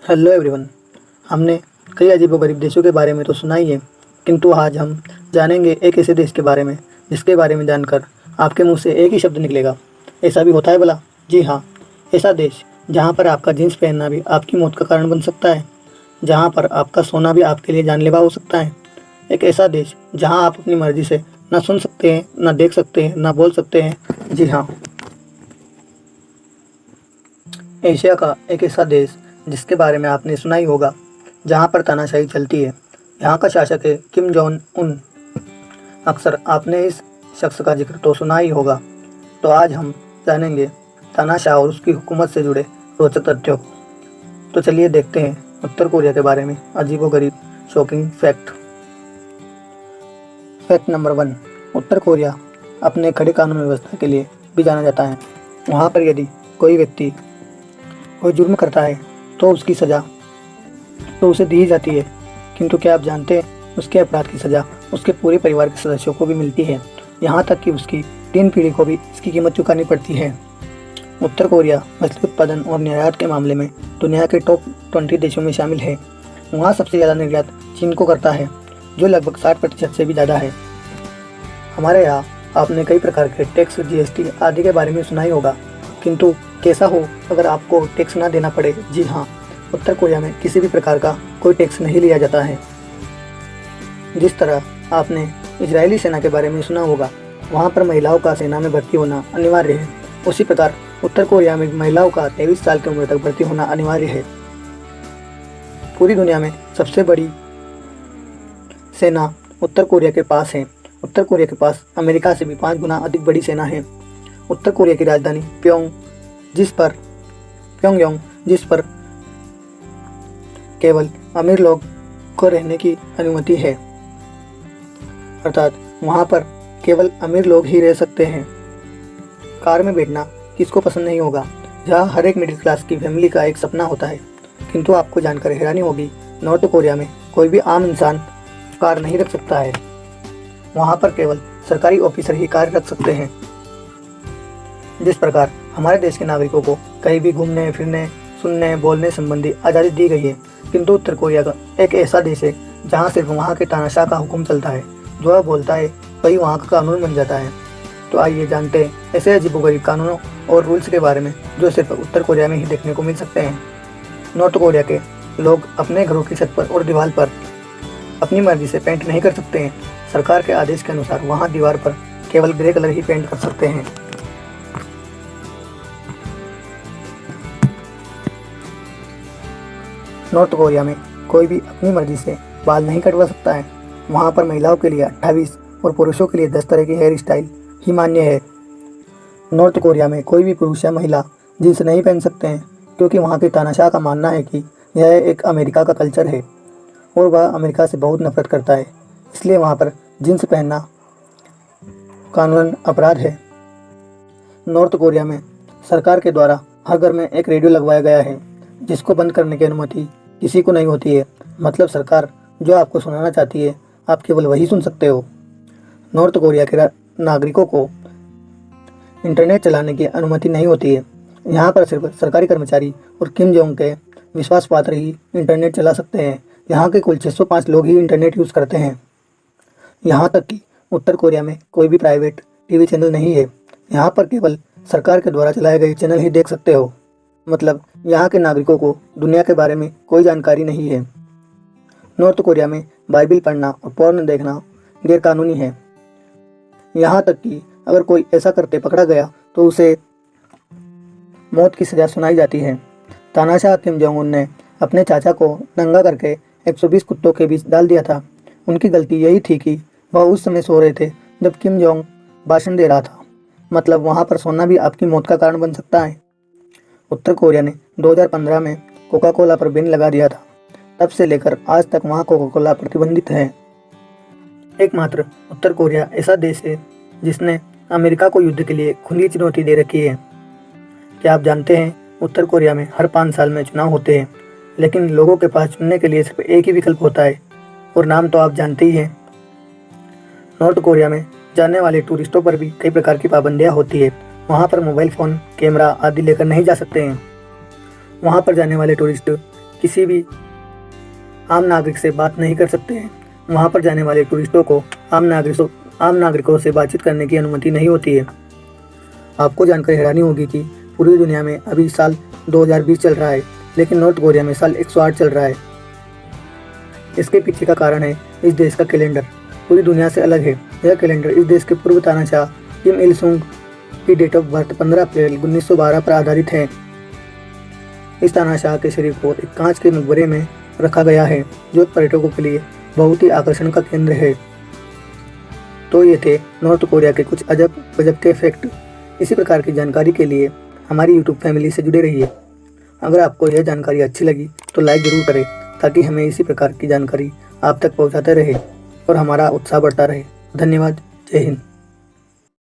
Hello everyone. हमने कई अजीबोगरीब देशों के बारे में तो सुना ही है, किंतु आज हम जानेंगे एक ऐसे देश के बारे में जिसके बारे में जानकर आपके मुंह से एक ही शब्द निकलेगा, ऐसा भी होता है भला? जी हाँ, ऐसा देश जहाँ पर आपका जीन्स पहनना भी आपकी मौत का कारण बन सकता है, जहाँ पर आपका सोना भी आपके लिए जानलेवा हो सकता है। एक ऐसा देश जहाँ आप अपनी मर्जी से ना सुन सकते हैं, ना देख सकते हैं, ना बोल सकते हैं। जी हाँ, एशिया का एक ऐसा देश जिसके बारे में आपने सुना ही होगा, जहाँ पर तानाशाही चलती है। यहाँ का शासक है किम जोंग उन। अक्सर आपने इस शख्स का जिक्र तो सुना ही होगा। तो आज हम जानेंगे तानाशाह और उसकी हुकूमत से जुड़े रोचक तथ्यों को। तो चलिए देखते हैं उत्तर कोरिया के बारे में अजीबोगरीब शॉकिंग फैक्ट। Fact number 1। उत्तर कोरिया अपने कड़े कानून व्यवस्था के लिए भी जाना जाता है। वहाँ पर यदि कोई व्यक्ति कोई जुर्म करता है तो उसकी सज़ा तो उसे दी जाती है, किंतु क्या आप जानते हैं उसके अपराध की सज़ा उसके पूरे परिवार के सदस्यों को भी मिलती है। यहाँ तक कि उसकी 3 पीढ़ी को भी इसकी कीमत चुकानी पड़ती है। उत्तर कोरिया मछली उत्पादन और निर्यात के मामले में दुनिया के टॉप 20 देशों में शामिल है। वहाँ सबसे ज़्यादा निर्यात चीन को करता है, जो लगभग 60% से भी ज़्यादा है। हमारे यहाँ आपने कई प्रकार के टैक्स, GST आदि के बारे में सुना ही होगा, किंतु कैसा हो अगर आपको टैक्स ना देना पड़े? जी हाँ, उत्तर कोरिया में किसी भी प्रकार का कोई टैक्स नहीं लिया जाता है। जिस तरह आपने इजरायली सेना के बारे में सुना होगा, वहाँ पर महिलाओं का सेना में भर्ती होना अनिवार्य है, उसी प्रकार उत्तर कोरिया में महिलाओं का 23 साल की उम्र तक भर्ती होना अनिवार्य है। पूरी दुनिया में सबसे बड़ी सेना उत्तर कोरिया के पास है। उत्तर कोरिया के पास अमेरिका से भी 5 गुना अधिक बड़ी सेना है। उत्तर कोरिया की राजधानी प्योंगयांग, जिस पर केवल अमीर लोग को रहने की अनुमति है, अर्थात वहाँ पर केवल अमीर लोग ही रह सकते हैं। कार में बैठना किसको पसंद नहीं होगा, जहाँ हर एक मिडिल क्लास की फैमिली का एक सपना होता है। किंतु आपको जानकर हैरानी होगी, नॉर्थ कोरिया में कोई भी आम इंसान कार नहीं रख सकता है। वहाँ पर केवल सरकारी ऑफिसर ही कार रख सकते हैं। जिस प्रकार हमारे देश के नागरिकों को कहीं भी घूमने फिरने, सुनने, बोलने संबंधी आज़ादी दी गई है, किंतु उत्तर कोरिया का एक ऐसा देश है जहाँ सिर्फ वहाँ के तानाशाह का हुक्म चलता है। जो वह बोलता है वही वहाँ का कानून बन जाता है। तो आइए जानते हैं ऐसे अजीबोगरीब कानूनों और रूल्स के बारे में जो सिर्फ उत्तर कोरिया में ही देखने को मिल सकते हैं। नॉर्थ कोरिया के लोग अपने घरों की छत पर और दीवार पर अपनी मर्जी से पेंट नहीं कर सकते हैं। सरकार के आदेश के अनुसार वहाँ दीवार पर केवल ग्रे कलर ही पेंट कर सकते हैं। नॉर्थ कोरिया में कोई भी अपनी मर्जी से बाल नहीं कटवा सकता है। वहाँ पर महिलाओं के लिए 28 और पुरुषों के लिए 10 तरह की हेयर स्टाइल ही मान्य है। नॉर्थ कोरिया में कोई भी पुरुष या महिला जींस नहीं पहन सकते हैं, क्योंकि वहाँ के तानाशाह का मानना है कि यह एक अमेरिका का कल्चर है और वह अमेरिका से बहुत नफरत करता है, इसलिए वहाँ पर जींस पहनना कानूनन अपराध है। नॉर्थ कोरिया में सरकार के द्वारा हर घर में एक रेडियो लगवाया गया है, जिसको बंद करने की अनुमति किसी को नहीं होती है। मतलब सरकार जो आपको सुनाना चाहती है आप केवल वही सुन सकते हो। नॉर्थ कोरिया के नागरिकों को इंटरनेट चलाने की अनुमति नहीं होती है। यहाँ पर सिर्फ सरकारी कर्मचारी और किम जोंग के विश्वास पात्र ही इंटरनेट चला सकते हैं। यहाँ के कुल 605 लोग ही इंटरनेट यूज़ करते हैं। यहाँ तक कि उत्तर कोरिया में कोई भी प्राइवेट टीवी चैनल नहीं है। यहाँ पर केवल सरकार के द्वारा चलाए गए चैनल ही देख सकते हो। मतलब यहाँ के नागरिकों को दुनिया के बारे में कोई जानकारी नहीं है। नॉर्थ कोरिया में बाइबिल पढ़ना और पोर्न देखना गैरकानूनी है। यहाँ तक कि अगर कोई ऐसा करते पकड़ा गया तो उसे मौत की सज़ा सुनाई जाती है। तानाशाह किम जोंग उन ने अपने चाचा को नंगा करके 120 कुत्तों के बीच डाल दिया था। उनकी गलती यही थी कि वह उस समय सो रहे थे जब किम जोंग भाषण दे रहा था। मतलब वहाँ पर सोना भी आपकी मौत का कारण बन सकता है। उत्तर कोरिया ने 2015 में कोका कोला पर बैन लगा दिया था। तब से लेकर आज तक वहाँ कोका कोला प्रतिबंधित है। एकमात्र उत्तर कोरिया ऐसा देश है जिसने अमेरिका को युद्ध के लिए खुली चुनौती दे रखी है। क्या आप जानते हैं उत्तर कोरिया में हर 5 साल में चुनाव होते हैं, लेकिन लोगों के पास चुनने के लिए सिर्फ एक ही विकल्प होता है और नाम तो आप जानते ही हैं। नॉर्थ कोरिया में जाने वाले टूरिस्टों पर भी कई प्रकार की पाबंदियाँ होती है। वहाँ पर मोबाइल फ़ोन, कैमरा आदि लेकर नहीं जा सकते हैं। वहाँ पर जाने वाले टूरिस्ट किसी भी आम नागरिक से बात नहीं कर सकते हैं। वहाँ पर जाने वाले टूरिस्टों को आम नागरिकों से बातचीत करने की अनुमति नहीं होती है। आपको जानकर हैरानी होगी कि पूरी दुनिया में अभी साल 2020 चल रहा है, लेकिन नॉर्थ कोरिया में साल 108 चल रहा है। इसके पीछे का कारण है इस देश का कैलेंडर पूरी दुनिया से अलग है। यह कैलेंडर इस देश के पूर्व तानाशाह किम इल सुंग की डेट ऑफ बर्थ 15 अप्रैल 1912 पर आधारित है। इस तानाशाह के शरीर को एक कांच के मकबरे में रखा गया है, जो पर्यटकों के लिए बहुत ही आकर्षण का केंद्र है। तो ये थे नॉर्थ कोरिया के कुछ अजब गजब के फैक्ट। इसी प्रकार की जानकारी के लिए हमारी यूट्यूब फैमिली से जुड़े रहिए। अगर आपको यह जानकारी अच्छी लगी तो लाइक ज़रूर करें, ताकि हमें इसी प्रकार की जानकारी आप तक पहुंचाते रहे और हमारा उत्साह बढ़ता रहे। धन्यवाद। जय हिंद।